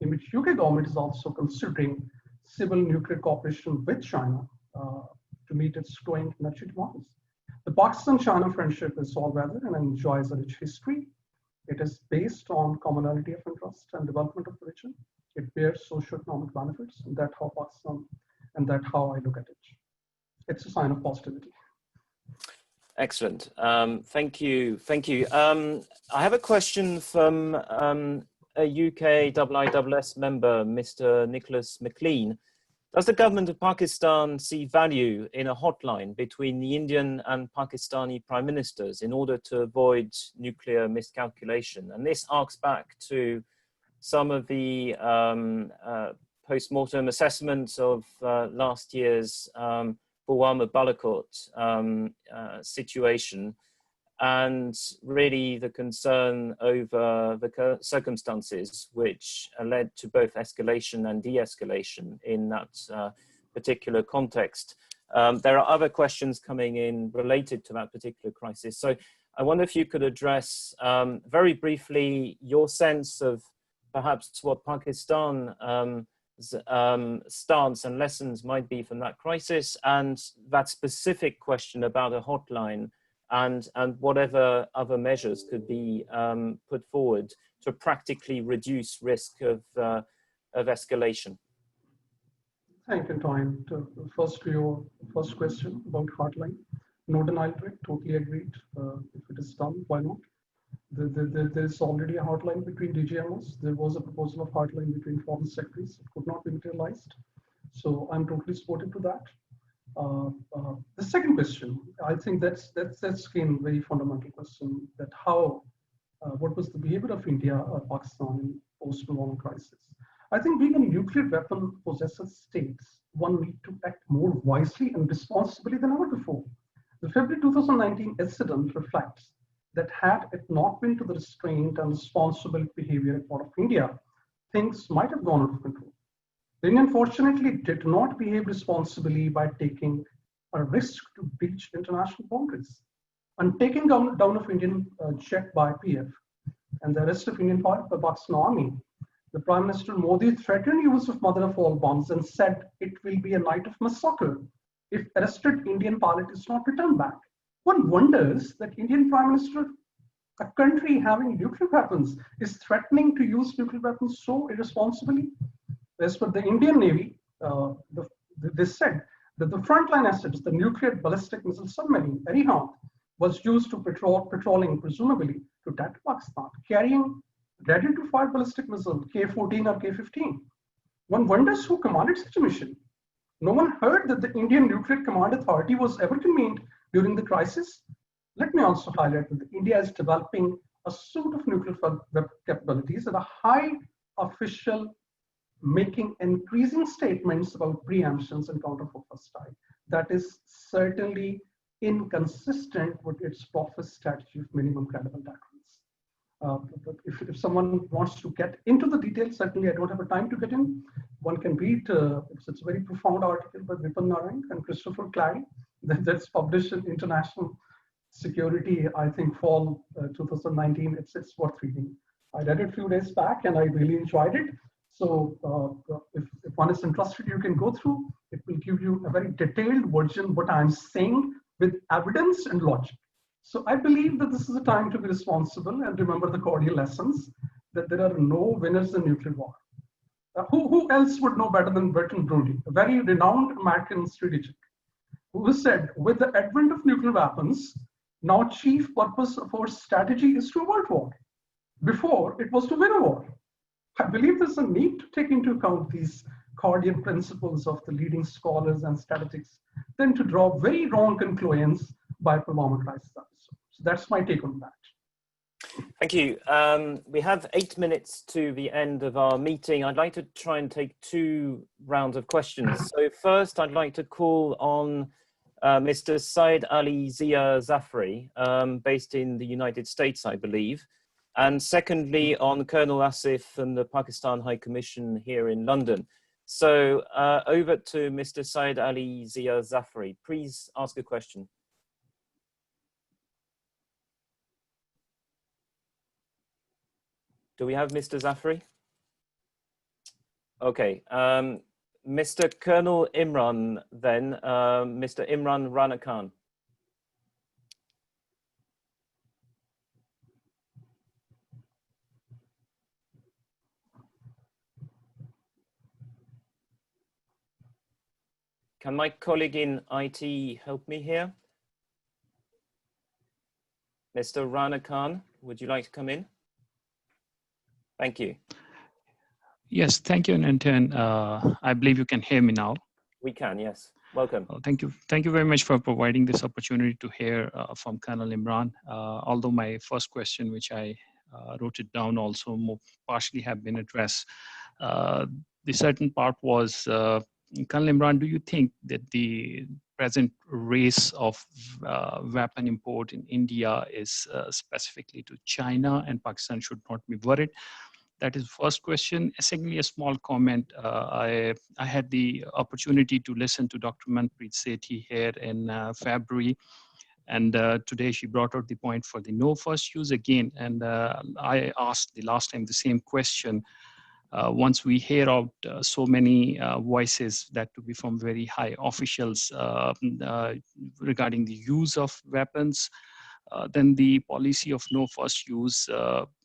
in which UK government is also considering civil nuclear cooperation with China to meet its growing energy demands. The Pakistan-China friendship is all-weather and enjoys a rich history. It is based on commonality of interest and development of the region. It bears socio-economic benefits, and that's how Pakistan, and that's how I look at it. It's a sign of positivity. Excellent. Thank you. Thank you. I have a question from a UK IISS member, Mr. Nicholas McLean. Does the government of Pakistan see value in a hotline between the Indian and Pakistani prime ministers in order to avoid nuclear miscalculation? And this arcs back to some of the post-mortem assessments of last year's Pulwama Balakot situation, and really the concern over the circumstances which led to both escalation and de-escalation in that particular context. There are other questions coming in related to that particular crisis. So I wonder if you could address very briefly your sense of perhaps what Pakistan's stance and lessons might be from that crisis, and that specific question about a hotline, and whatever other measures could be put forward to practically reduce risk of escalation. Thank you, Antoine. First, to your first question about hotline, no denial to it, totally agreed. If it is done, why not? There's already a hotline between DGMOs. There was a proposal of hotline between foreign secretaries. It could not be materialized. So I'm totally supportive to that. The second question, I think that's again very fundamental question, that how, what was the behavior of India or Pakistan in post-Pulwama crisis? I think being a nuclear weapon possessor states, one need to act more wisely and responsibly than ever before. The February 2019 incident reflects that had it not been to the restraint and responsible behavior part of India, things might have gone out of control. The Indian unfortunately did not behave responsibly by taking a risk to breach international boundaries. And taking down of Indian jet by PF and the arrest of Indian part of the Pakistan army, the Prime Minister Modi threatened use of mother of all bombs and said it will be a night of massacre if arrested Indian pilot is not returned back. One wonders that Indian Prime Minister, a country having nuclear weapons, is threatening to use nuclear weapons so irresponsibly. As per the Indian Navy, they said that the frontline assets, the nuclear ballistic missile submarine, Arihant, was used to patrolling, presumably, to attack Pakistan, carrying ready-to-fire ballistic missile, K-14 or K-15. One wonders who commanded such a mission. No one heard that the Indian Nuclear Command Authority was ever convened during the crisis. Let me also highlight that India is developing a suite of nuclear capabilities and a high official making increasing statements about preemptions and counter-hostile. That is certainly inconsistent with its profit strategy of minimum credible deterrence. If someone wants to get into the details, certainly I don't have a time to get in. One can read, it's a very profound article by Vipin Narang and Christopher Clary, that's published in International Security, I think fall 2019. It's worth reading. I read it a few days back and I really enjoyed it. So if one is interested, you can go through. It will give you a very detailed version of what I'm saying with evidence and logic. So I believe that this is a time to be responsible and remember the cordial lessons that there are no winners in nuclear war. Who else would know better than Bertrand Rudy, a very renowned American strategist, who said, with the advent of nuclear weapons, now chief purpose of our strategy is to avoid war. Before, it was to win a war. I believe there's a need to take into account these cordial principles of the leading scholars and statistics than to draw very wrong conclusions by Pulwama crisis. So that's my take on that. Thank you. We have 8 minutes to the end of our meeting. I'd like to try and take 2 rounds of questions. So first, I'd like to call on Mr. Said Ali Zia Zafri, based in the United States, I believe. And secondly, on Colonel Asif from the Pakistan High Commission here in London. So over to Mr. Said Ali Zia Zafri. Please ask a question. Do we have Mr. Zafri? Okay, Mr. Colonel Imran then, Mr. Imran Rana Khan. Can my colleague in IT help me here? Mr. Rana Khan, would you like to come in? Thank you. Yes, thank you, Nantan. I believe you can hear me now. We can, yes. Welcome. Thank you. Thank you very much for providing this opportunity to hear from Colonel Imran. Although my first question, which I wrote it down also partially have been addressed. The certain part was, Colonel Imran, do you think that the present race of weapon import in India is specifically to China and Pakistan should not be worried? That is first question. Secondly, a small comment. I had the opportunity to listen to Dr. Manpreet Sethi here in February. And today she brought out the point for the no first use again. And I asked the last time the same question. Once we hear out so many voices that to be from very high officials regarding the use of weapons, then the policy of no first use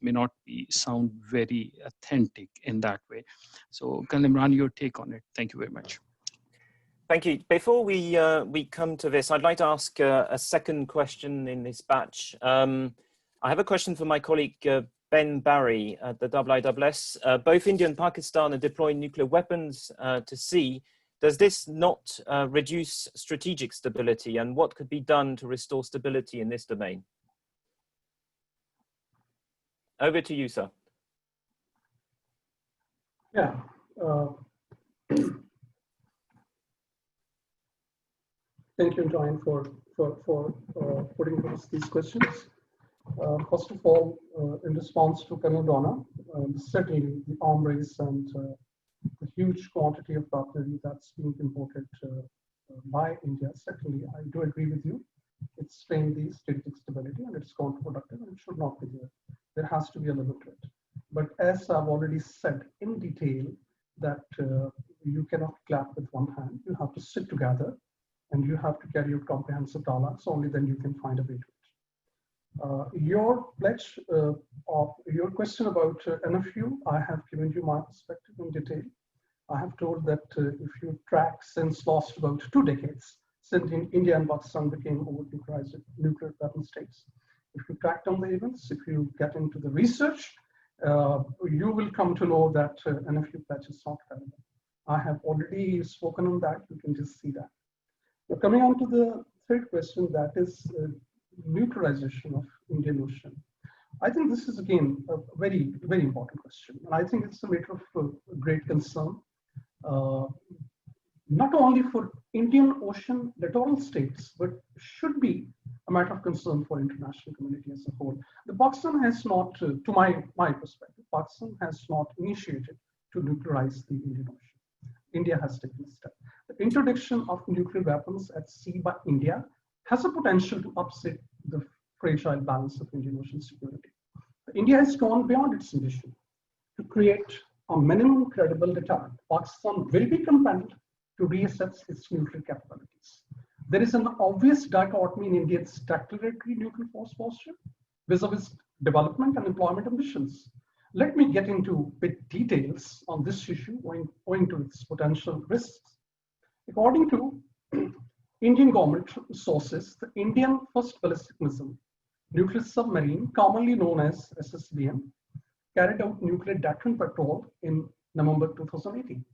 may not sound very authentic in that way. So Colonel Imran, your take on it. Thank you very much. Thank you. Before we come to this, I'd like to ask a second question in this batch. I have a question for my colleague Ben Barry at the IISS. Both India and Pakistan are deploying nuclear weapons to sea. Does this not reduce strategic stability, and what could be done to restore stability in this domain? Over to you, sir. Yeah. Thank you, John, for putting these questions. First of all, in response to Colonel Rana, certainly the arms race and the huge quantity of artillery that's being imported by India, certainly I do agree with you. It's strained the strategic stability and it's counterproductive and it should not be there. There has to be a limit to it. But as I've already said in detail, that you cannot clap with one hand. You have to sit together and you have to carry out comprehensive dialogue. So only then you can find a way to it. Your pledge of your question about NFU, I have given you my perspective in detail. I have told that if you track since last about 2 decades, since India and Pakistan became over-nuclearized nuclear weapon states, if you track down the events, if you get into the research, you will come to know that NFU pledge is not relevant. I have already spoken on that. You can just see that. Now, coming on to the third question, that is nuclearization of Indian Ocean. I think this is again a very, very important question. And I think it's a matter of great concern, not only for Indian Ocean littoral states, but should be a matter of concern for international community as a whole. The Pakistan has not, to my perspective, Pakistan has not initiated to nuclearize the Indian Ocean. India has taken a step. The introduction of nuclear weapons at sea by India has a potential to upset the fragile balance of Indian ocean security. India has gone beyond its ambition to create a minimum credible deterrent. Pakistan will be compelled to reassess its nuclear capabilities. There is an obvious dichotomy in India's declaratory nuclear force posture vis-a-vis development and employment ambitions. Let me get into bit details on this issue owing to its potential risks. According to Indian government sources, the Indian first ballistic missile nuclear submarine, commonly known as SSBM, carried out nuclear deterrent patrol in November 2018.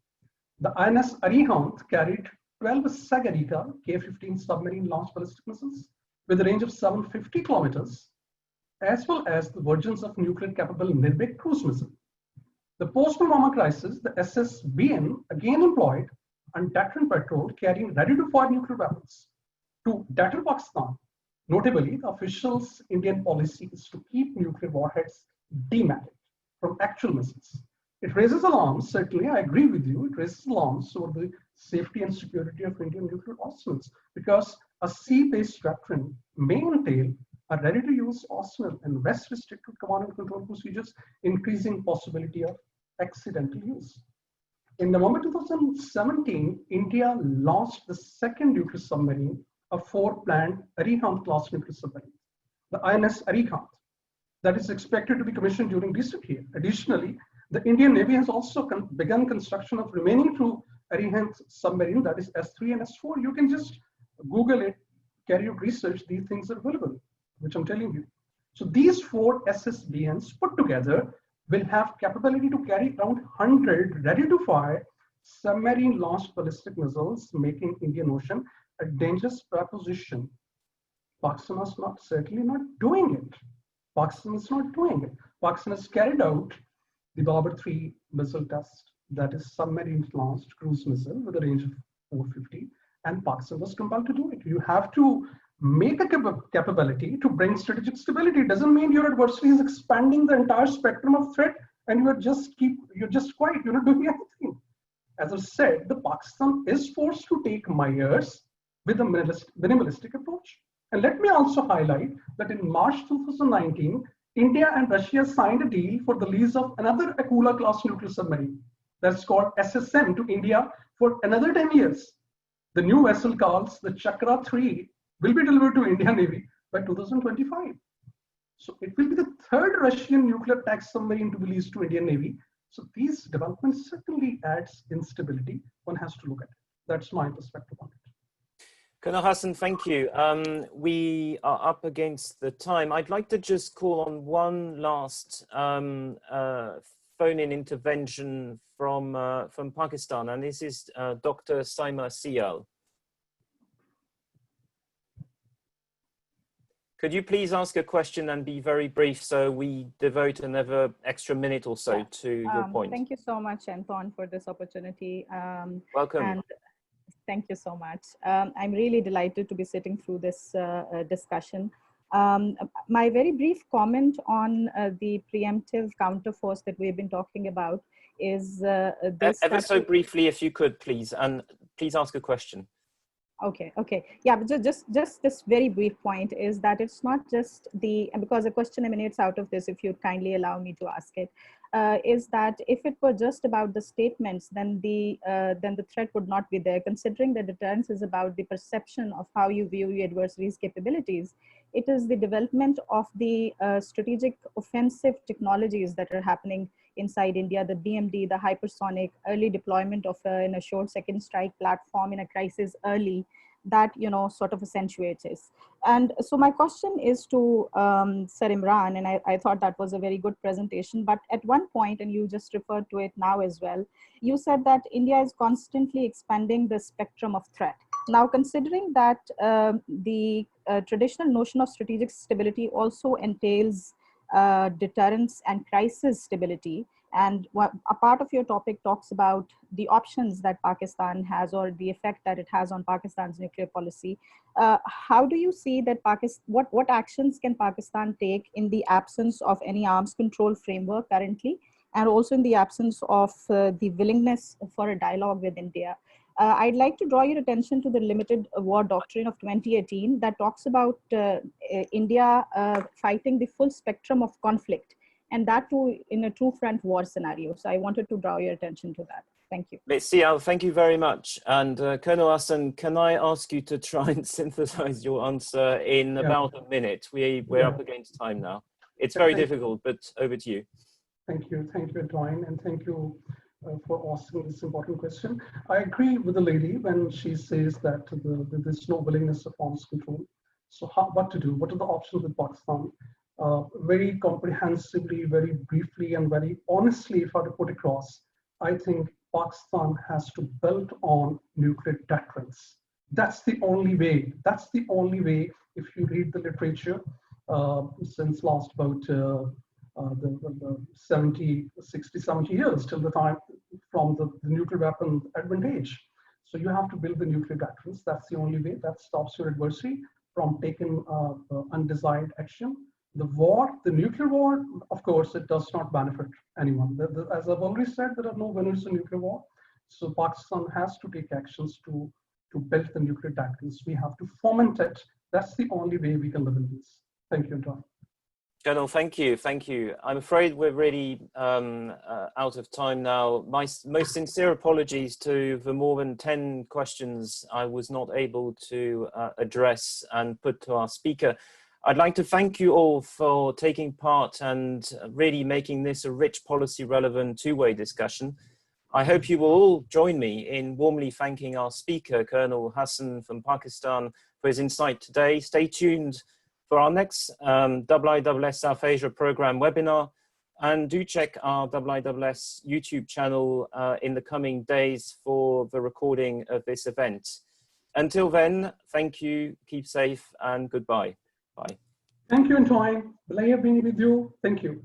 The INS Arihant carried 12 Sagarika K-15 submarine launched ballistic missiles with a range of 750 kilometers, as well as the versions of nuclear capable Nirbhik cruise missile. The post-Pulwama crisis, the SSBN again employed a deterrent patrol carrying ready-to-fire nuclear weapons to deter Pakistan. Notably, the officials' Indian policy is to keep nuclear warheads dematted from actual missiles. It raises alarms, certainly, I agree with you, it raises alarms over the safety and security of Indian nuclear arsenals because a sea-based doctrine may entail a ready-to-use arsenal and less restricted command and control procedures, increasing possibility of accidental use. In November 2017, India launched the second nuclear submarine of 4 planned Arihant-class nuclear submarines, the INS Arihant, that is expected to be commissioned during this year. Additionally, the Indian Navy has also begun construction of remaining 2 Arihant submarine, that is S3 and S4. You can just Google it, carry out research, these things are available, which I'm telling you. So these 4 SSBNs put together will have capability to carry around 100 ready-to-fire submarine-launched ballistic missiles, making Indian Ocean a dangerous proposition. Pakistan is certainly not doing it. Pakistan is not doing it. Pakistan has carried out the Babur 3 missile test, that is submarine-launched cruise missile with a range of 450, and Pakistan was compelled to do it. You have to make a capability to bring strategic stability. It doesn't mean your adversary is expanding the entire spectrum of threat and you're just quiet, you're not doing anything. As I've said, the Pakistan is forced to take measures with a minimalistic approach. And let me also highlight that in March 2019, India and Russia signed a deal for the lease of another Akula-class nuclear submarine that's called SSM to India for another 10 years. The new vessel called the Chakra 3 will be delivered to Indian Navy by 2025. So it will be the third Russian nuclear attack submarine to be leased to Indian Navy. So these developments certainly adds instability. One has to look at it. That's my perspective on it. Colonel Hassan, thank you. We are up against the time. I'd like to just call on one last phone-in intervention from Pakistan, and this is Dr. Saima Sial. Could you please ask a question and be very brief so we devote another extra minute or so to your point? Thank you so much, Anton, for this opportunity. Welcome. And thank you so much. I'm really delighted to be sitting through this discussion. My very brief comment on the preemptive counterforce that we've been talking about is this. Ever so briefly, if you could, please, and please ask a question. Okay. Yeah, but just this very brief point is that it's not just because a question emanates out of this, if you'd kindly allow me to ask it, is that if it were just about the statements, then the threat would not be there. Considering that deterrence is about the perception of how you view your adversary's capabilities, it is the development of the strategic offensive technologies that are happening inside India, the BMD, the hypersonic, early deployment of an assured second strike platform in a crisis early, that, sort of accentuates this. And so my question is to Sir Imran, and I thought that was a very good presentation, but at one point, and you just referred to it now as well, you said that India is constantly expanding the spectrum of threat. Now, considering that the traditional notion of strategic stability also entails deterrence and crisis stability, and a part of your topic talks about the options that Pakistan has or the effect that it has on Pakistan's nuclear policy. How do you see that what actions can Pakistan take in the absence of any arms control framework currently? and also in the absence of the willingness for a dialogue with India. I'd like to draw your attention to the limited war doctrine of 2018 that talks about India fighting the full spectrum of conflict, and that too in a true front war scenario. So I wanted to draw your attention to that. Thank you. Sial, thank you very much. And Colonel Hassan, can I ask you to try and synthesize your answer in about a minute? We're up against time now. It's very difficult, but over to you. Thank you, Dwayne, and thank you for asking this important question. I agree with the lady when she says that there's no willingness of arms control. So what to do? What are the options with Pakistan? Very comprehensively, very briefly, and very honestly, if I were to put across, I think Pakistan has to build on nuclear deterrence. That's the only way. That's the only way. If you read the literature since last about the 70 years till the time from the nuclear weapon advantage. So you have to build the nuclear deterrence. That's the only way that stops your adversary from taking undesired action. The nuclear war, of course, it does not benefit anyone. As I've already said, there are no winners in nuclear war. So Pakistan has to take actions to build the nuclear deterrence. We have to foment it. That's the only way we can live in this. Thank you, John. Colonel, thank you. I'm afraid we're really out of time now. My most sincere apologies to the more than 10 questions I was not able to address and put to our speaker. I'd like to thank you all for taking part and really making this a rich policy relevant two-way discussion. I hope you will all join me in warmly thanking our speaker, Colonel Hassan from Pakistan, for his insight today. Stay tuned for our next IISS South Asia program webinar, and do check our IISS YouTube channel in the coming days for the recording of this event. Until then, thank you, keep safe, and goodbye. Bye. Thank you, Antoine. Pleasure being with you. Thank you.